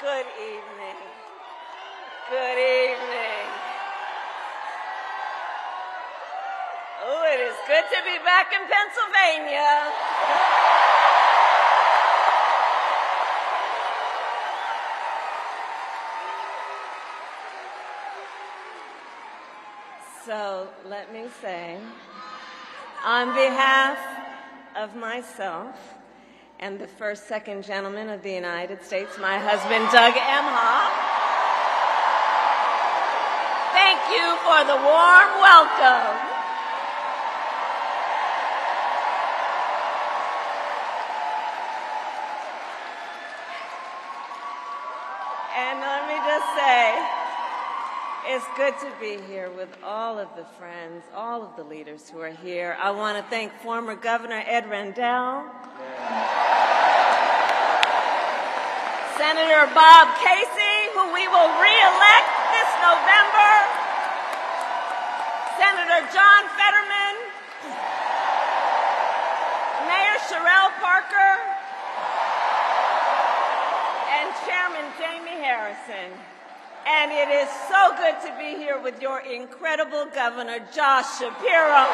Good evening. Good evening. Oh, it is good to be back in Pennsylvania. So let me say, on behalf of myself and the second gentleman of the United States, my husband, Doug Emhoff, thank you for the warm welcome. And let me just say, it's good to be here with all of the friends, all of the leaders who are here. I want to thank former Governor Ed Rendell, Senator Bob Casey, who we will re-elect this November, Senator John Fetterman, Mayor Sherelle Parker, and Chairman Jamie Harrison. And it is so good to be here with your incredible Governor, Josh Shapiro.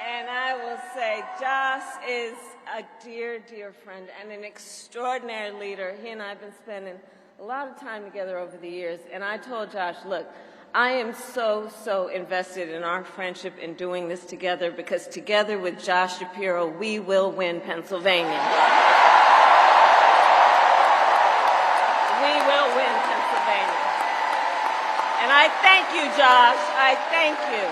And I will say, Josh is a dear, dear friend and an extraordinary leader. He and I have been spending a lot of time together over the years. And I told Josh, look, I am so invested in our friendship in doing this together, because together with Josh Shapiro, we will win Pennsylvania. We will win Pennsylvania. And I thank you, Josh. I thank you.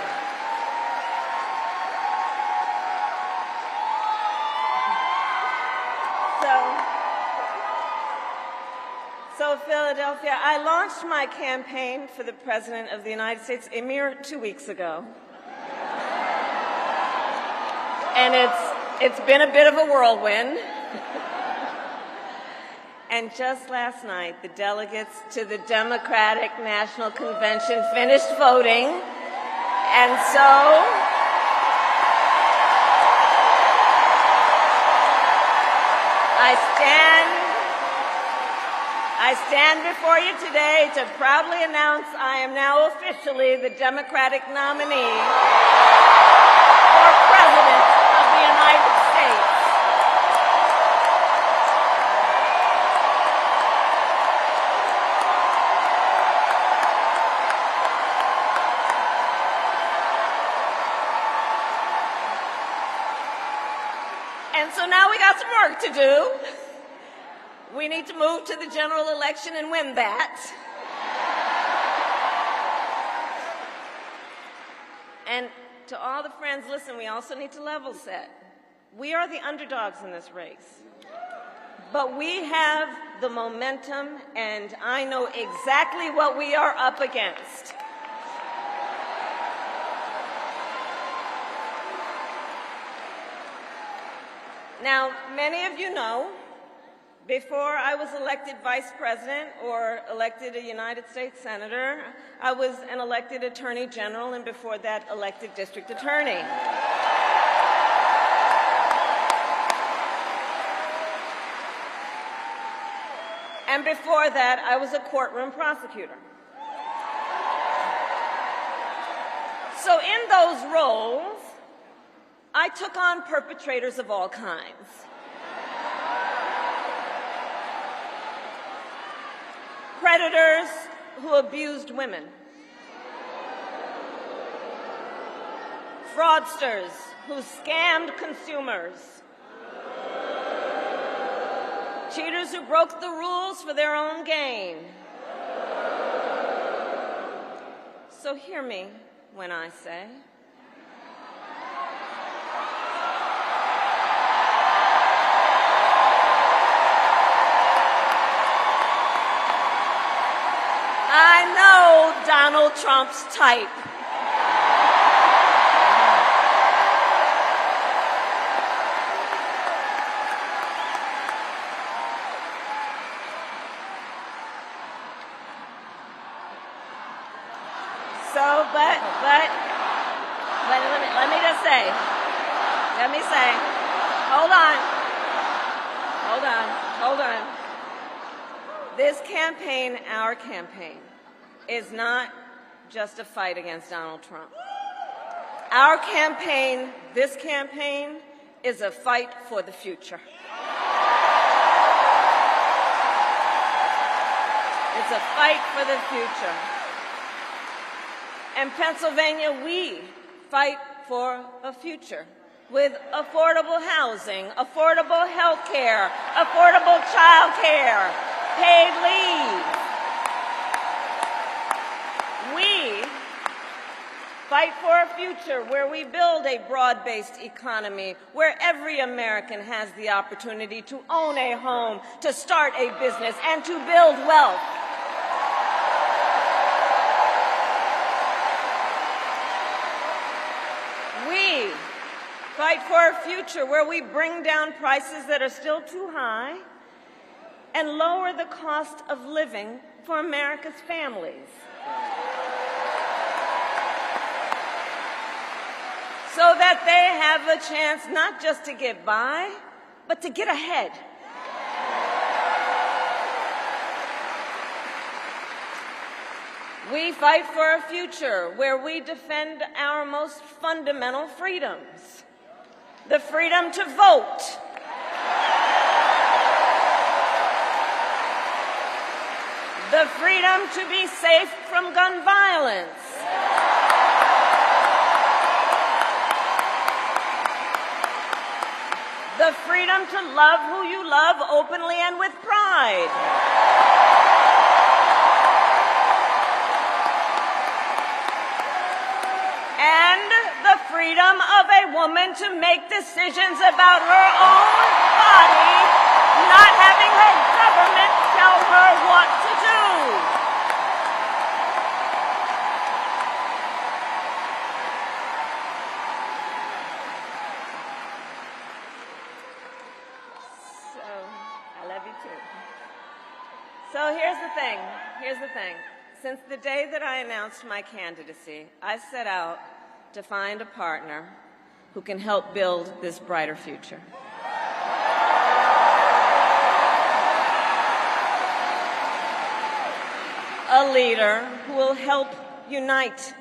So Philadelphia, I launched my campaign for the President of the United States a mere 2 weeks ago. And it's been a bit of a whirlwind. And just last night, the delegates to the Democratic National Convention finished voting. And so I stand before you today to proudly announce I am now officially the Democratic nominee for President of the United States. And so now we got some work to do. We need to move to the general election and win that. And to all the friends, listen, we also need to level set. We are the underdogs in this race. But we have the momentum, and I know exactly what we are up against. Now, many of you know, before I was elected vice president or elected a United States senator, I was an elected attorney general, and before that, elected district attorney. And before that, I was a courtroom prosecutor. So in those roles, I took on perpetrators of all kinds. Predators who abused women, fraudsters who scammed consumers, cheaters who broke the rules for their own gain. So hear me when I say, I know Donald Trump's type. let me just say, hold on. This campaign, our campaign, is not just a fight against Donald Trump. Our campaign, this campaign, is a fight for the future. It's a fight for the future. In Pennsylvania, we fight for a future with affordable housing, affordable health care, affordable child care, paid leave. We fight for a future where we build a broad-based economy, where every American has the opportunity to own a home, to start a business, and to build wealth. We fight for a future where we bring down prices that are still too high and lower the cost of living for America's families, so that they have a chance not just to get by, but to get ahead. We fight for a future where we defend our most fundamental freedoms: the freedom to vote, the freedom to be safe from gun violence, the freedom to love who you love openly and with pride, and the freedom of a woman to make decisions about her own body, not having her government tell her what to do. I love you too. So here's the thing. Since the day that I announced my candidacy, I set out to find a partner who can help build this brighter future. A leader who will help unite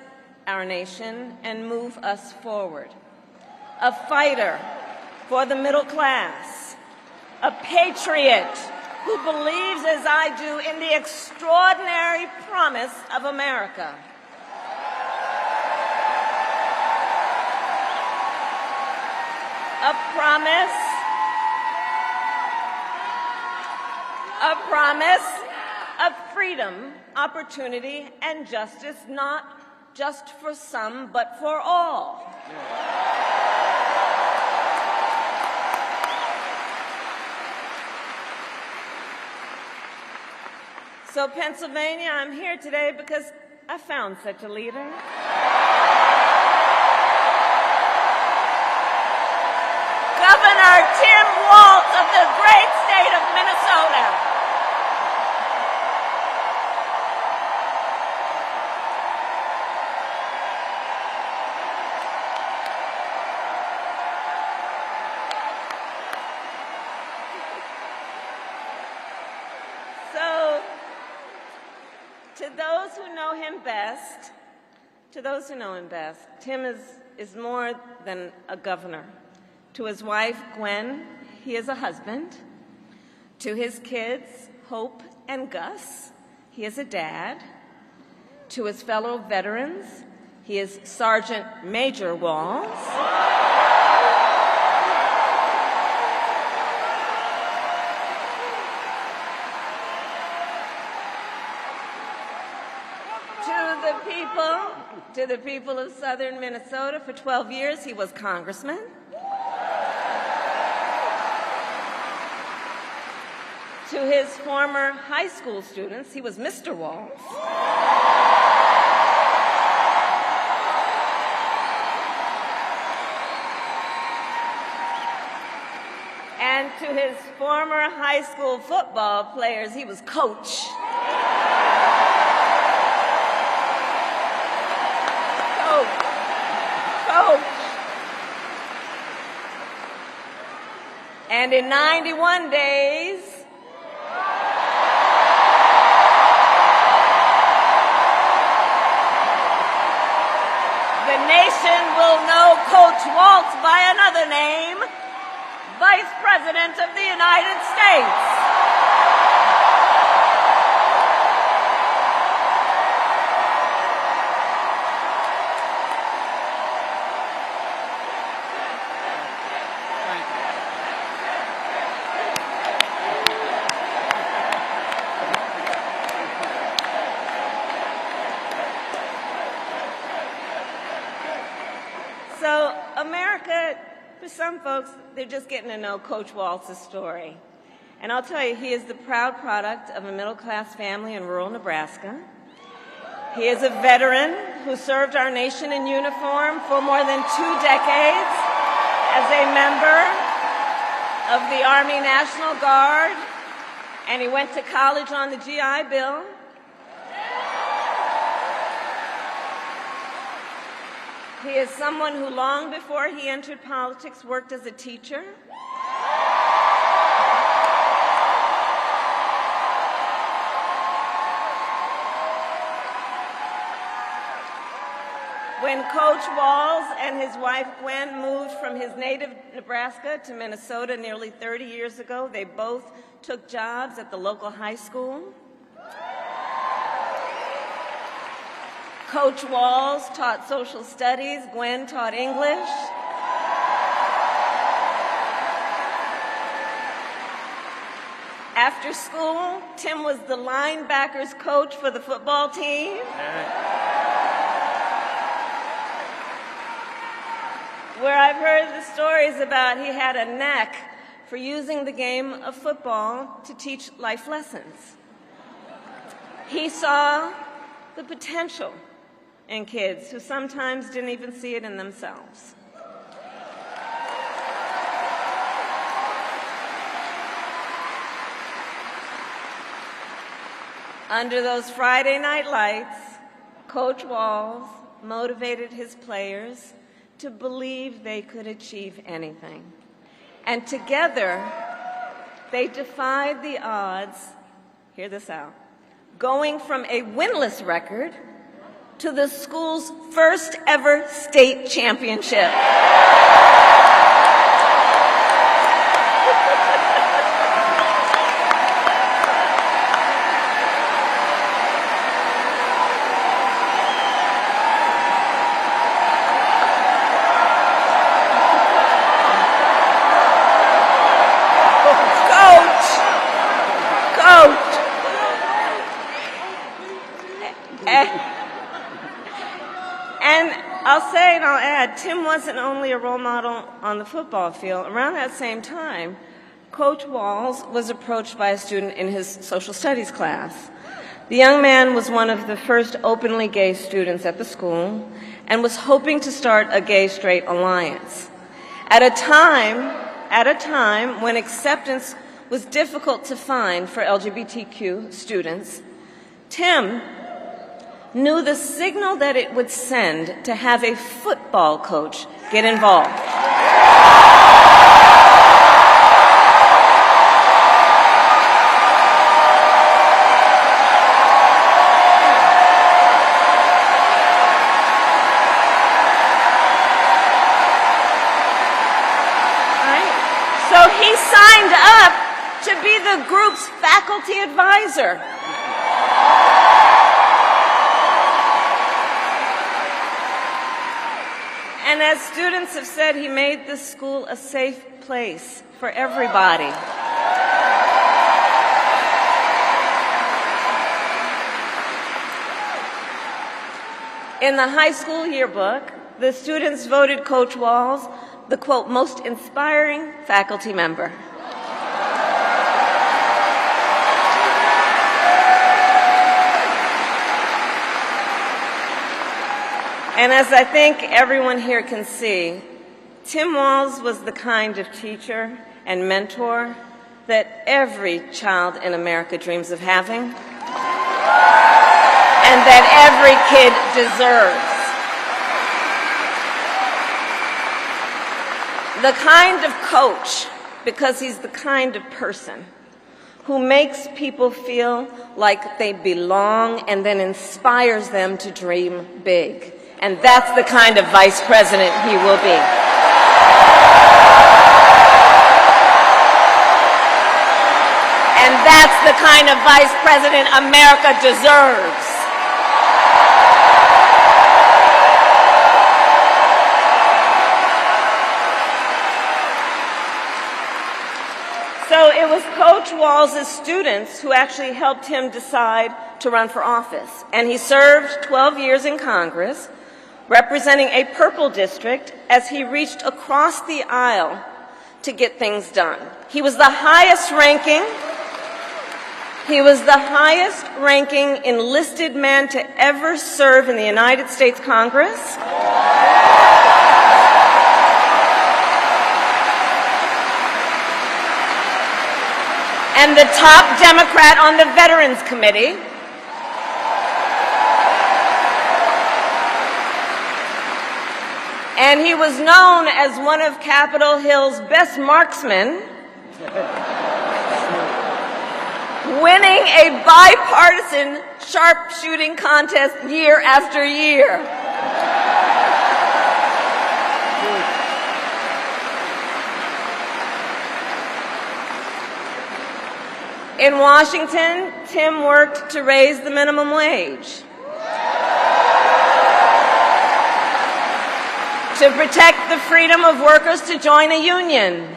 our nation and move us forward. A fighter for the middle class. A patriot who believes, as I do, in the extraordinary promise of America. A promise of freedom, opportunity, and justice, not just for some, but for all. So, Pennsylvania, I'm here today because I found such a leader. Governor Tim Walz of the great state of Minnesota. So, to those who know him best, Tim is more than a governor. To his wife, Gwen, he is a husband. To his kids, Hope and Gus, he is a dad. To his fellow veterans, he is Sergeant Major Walz. To the people of southern Minnesota, for 12 years, he was congressman. To his former high school students, he was Mr. Walz. And to his former high school football players, he was coach. coach. And in 91 days, the nation will know Coach Walz by another name, Vice President of the United States. So America, for some folks, they're just getting to know Coach Walz's story. And I'll tell you, he is the proud product of a middle-class family in rural Nebraska. He is a veteran who served our nation in uniform for more than 2 decades as a member of the Army National Guard, and he went to college on the GI Bill. He is someone who, long before he entered politics, worked as a teacher. When Coach Walz and his wife Gwen moved from his native Nebraska to Minnesota nearly 30 years ago, they both took jobs at the local high school. Coach Walz taught social studies, Gwen taught English. After school, Tim was the linebackers coach for the football team. Where I've heard the stories about he had a knack for using the game of football to teach life lessons. He saw the potential in kids who sometimes didn't even see it in themselves. Under those Friday night lights, Coach Walz motivated his players to believe they could achieve anything. And together, they defied the odds, hear this out, going from a winless record to the school's first ever state championship. And I'll say and I'll add, Tim wasn't only a role model on the football field. Around that same time, Coach Walz was approached by a student in his social studies class. The young man was one of the first openly gay students at the school and was hoping to start a gay-straight alliance. At a time when acceptance was difficult to find for LGBTQ students, Tim knew the signal that it would send to have a football coach get involved. Right? So he signed up to be the group's faculty advisor. And as students have said, he made this school a safe place for everybody. In the high school yearbook, the students voted Coach Walz the, quote, most inspiring faculty member. And as I think everyone here can see, Tim Walz was the kind of teacher and mentor that every child in America dreams of having, and that every kid deserves. The kind of coach, because he's the kind of person who makes people feel like they belong and then inspires them to dream big. And that's the kind of vice president he will be. And that's the kind of vice president America deserves. So it was Coach Walz's students who actually helped him decide to run for office. And he served 12 years in Congress, representing a purple district as he reached across the aisle to get things done. He was the highest ranking enlisted man to ever serve in the United States Congress. And the top Democrat on the Veterans Committee. And he was known as one of Capitol Hill's best marksmen, winning a bipartisan sharpshooting contest year after year. In Washington, Tim worked to raise the minimum wage, to protect the freedom of workers to join a union,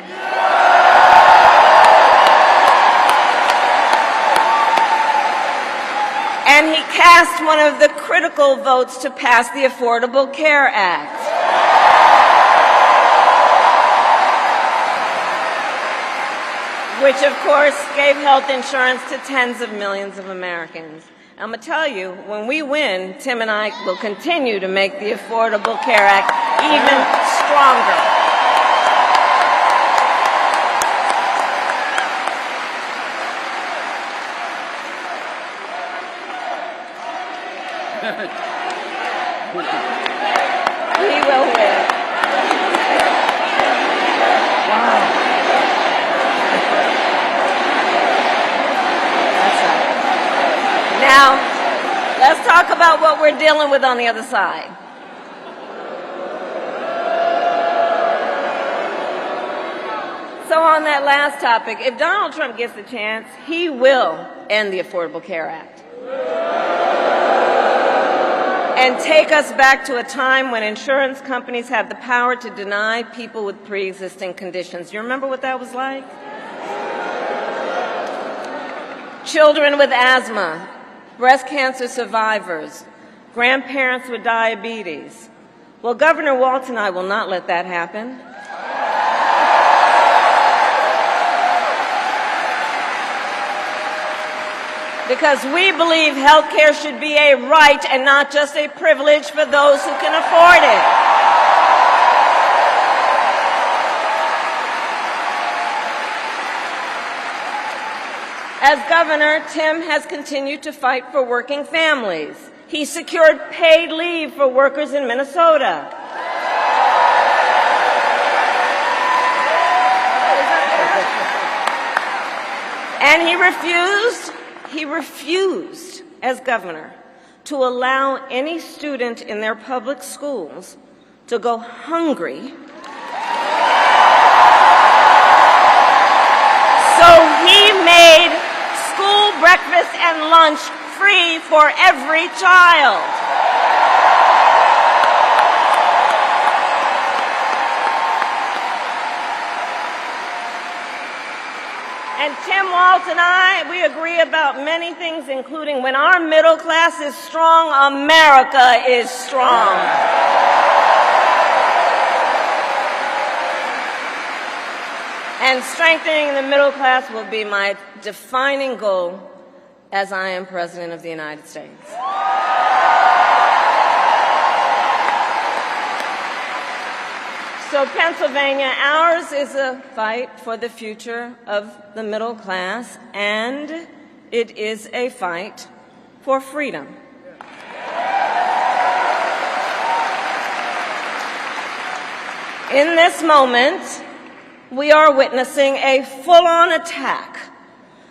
and he cast one of the critical votes to pass the Affordable Care Act. Which, of course, gave health insurance to tens of millions of Americans. I'm going to tell you, when we win, Tim and I will continue to make the Affordable Care Act even stronger. We will win. Wow. Now, let's talk about what we're dealing with on the other side. So on that last topic, if Donald Trump gets the chance, he will end the Affordable Care Act and take us back to a time when insurance companies had the power to deny people with pre-existing conditions. You remember what that was like? Children with asthma, breast cancer survivors, grandparents with diabetes. Well, Governor Walz and I will not let that happen. Because we believe health care should be a right and not just a privilege for those who can afford it. As governor, Tim has continued to fight for working families. He secured paid leave for workers in Minnesota. And he refused, as governor, to allow any student in their public schools to go hungry. So he made school breakfast and lunch free for every child. And Tim Walz and I, we agree about many things, including when our middle class is strong, America is strong. And strengthening the middle class will be my defining goal as I am President of the United States. So Pennsylvania, ours is a fight for the future of the middle class, and it is a fight for freedom. In this moment, we are witnessing a full-on attack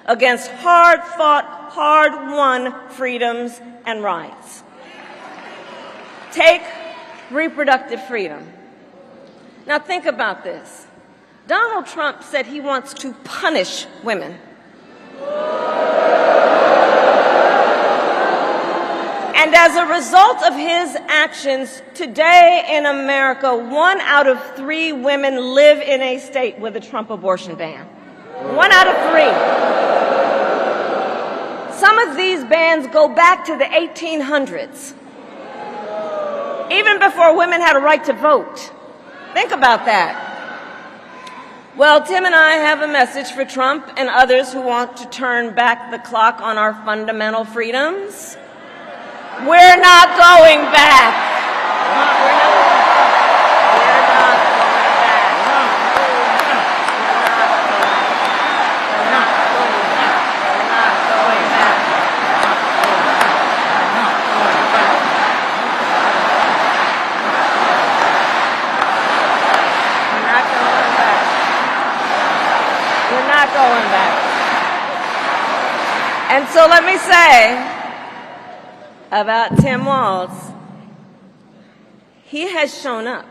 against hard-fought, hard-won freedoms and rights. Take reproductive freedom. Now think about this. Donald Trump said he wants to punish women. And as a result of his actions, today in America, 1 out of 3 women live in a state with a Trump abortion ban. 1 out of 3. Some of these bans go back to the 1800s, even before women had a right to vote. Think about that. Well, Tim and I have a message for Trump and others who want to turn back the clock on our fundamental freedoms. We're not going back. We're not going back. We're not going back. We're not going back. We're not going back. We're not going back. And so let me say about Tim Walz, he has shown up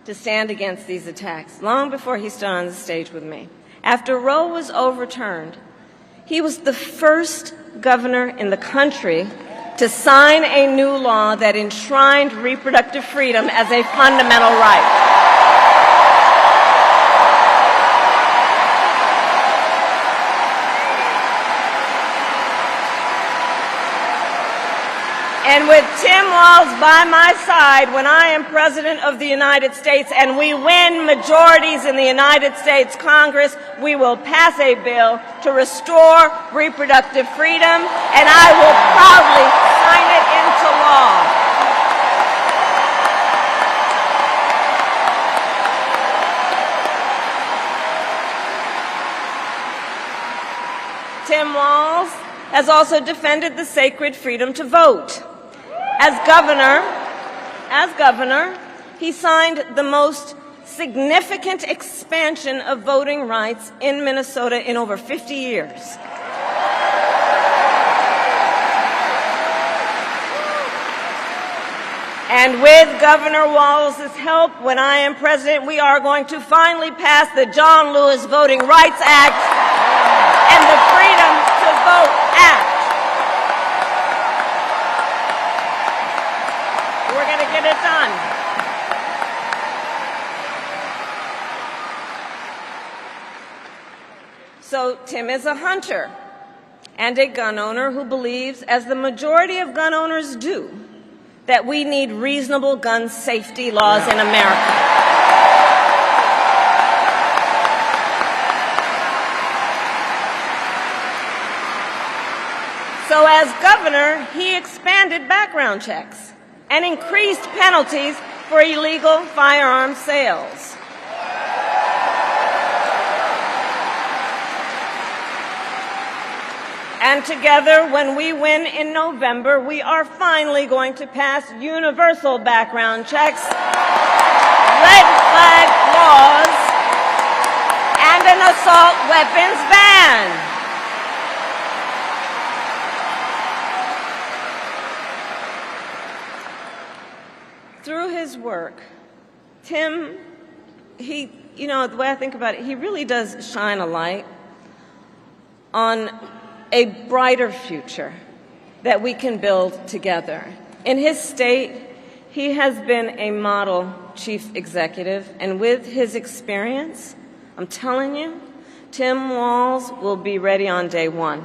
to stand against these attacks long before he stood on the stage with me. After Roe was overturned, he was the first governor in the country to sign a new law that enshrined reproductive freedom as a fundamental right. And with Tim Walz by my side when I am President of the United States and we win majorities in the United States Congress, we will pass a bill to restore reproductive freedom, and I will proudly sign it into law. Tim Walz has also defended the sacred freedom to vote. As governor, he signed the most significant expansion of voting rights in Minnesota in over 50 years. And with Governor Walz's help, when I am president, we are going to finally pass the John Lewis Voting Rights Act and the Freedom to Vote Act. We're going to get it done. So Tim is a hunter and a gun owner who believes, as the majority of gun owners do, that we need reasonable gun safety laws in America. So as governor, he expanded background checks and increased penalties for illegal firearm sales. And together, when we win in November, we are finally going to pass universal background checks, red flag laws, and an assault weapons ban. Through his work, Tim, the way I think about it, he really does shine a light on a brighter future that we can build together. In his state, he has been a model chief executive, and with his experience, I'm telling you, Tim Walz will be ready on day one.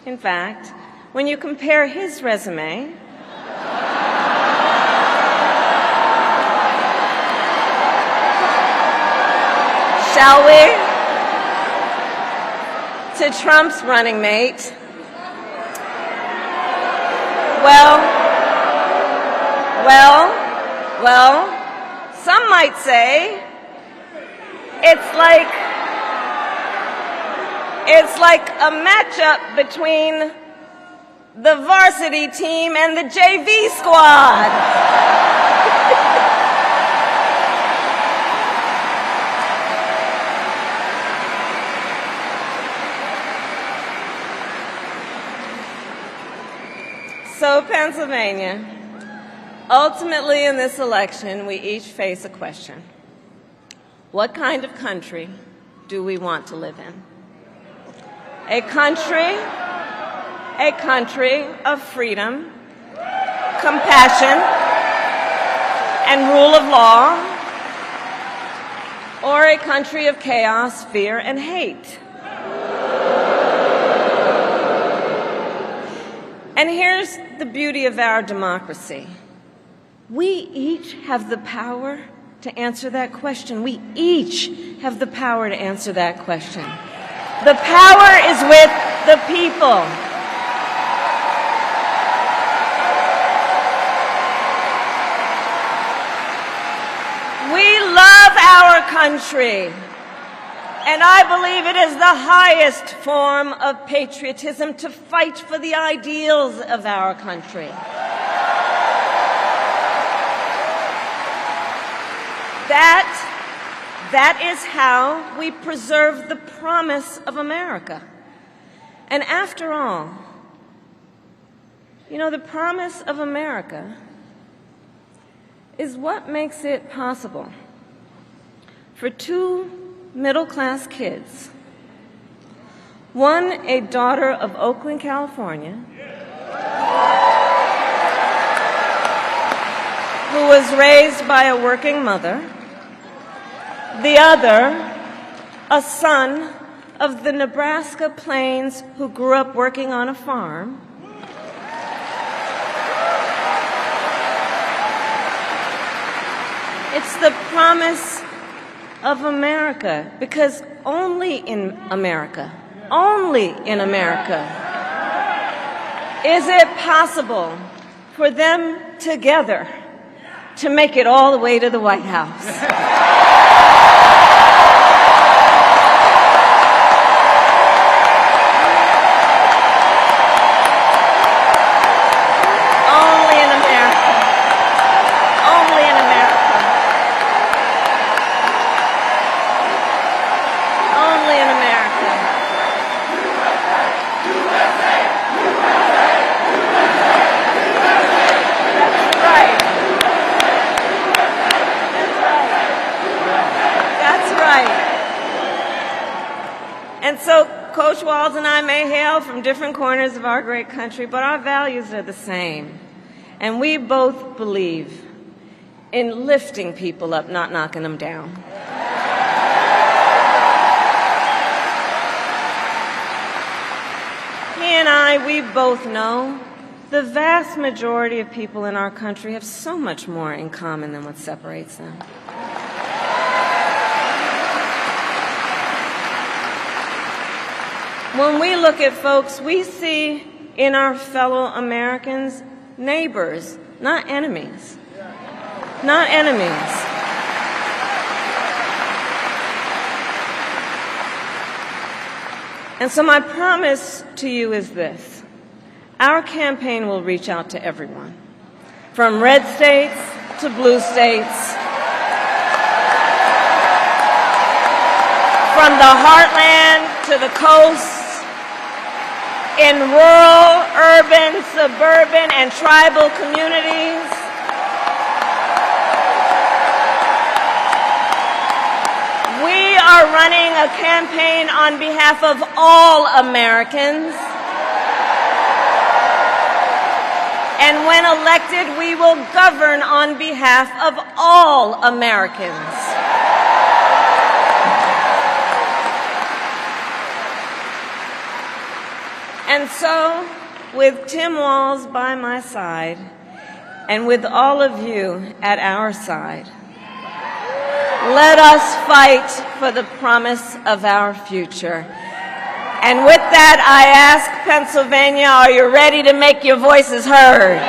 In fact, when you compare his resume shall we, to Trump's running mate, well, some might say It's like a matchup between the varsity team and the JV squad. So, Pennsylvania, ultimately in this election, we each face a question. What kind of country do we want to live in? A country of freedom, compassion, and rule of law, or a country of chaos, fear, and hate? And here's the beauty of our democracy. We each have the power to answer that question. We each have the power to answer that question. The power is with the people. We love our country. And I believe it is the highest form of patriotism to fight for the ideals of our country. That is how we preserve the promise of America. And after all, you know, the promise of America is what makes it possible for two middle-class kids, one a daughter of Oakland, California, who was raised by a working mother, the other a son of the Nebraska plains who grew up working on a farm. It's the promise of America, because only in America is it possible for them together to make it all the way to the White House. And so Coach Walz and I may hail from different corners of our great country, but our values are the same. And we both believe in lifting people up, not knocking them down. He and I, we both know the vast majority of people in our country have so much more in common than what separates them. When we look at folks, we see in our fellow Americans neighbors, not enemies. Not enemies. And so my promise to you is this. Our campaign will reach out to everyone, from red states to blue states, from the heartland to the coast, in rural, urban, suburban, and tribal communities. We are running a campaign on behalf of all Americans. And when elected, we will govern on behalf of all Americans. And so, with Tim Walz by my side, and with all of you at our side, let us fight for the promise of our future. And with that, I ask Pennsylvania, are you ready to make your voices heard?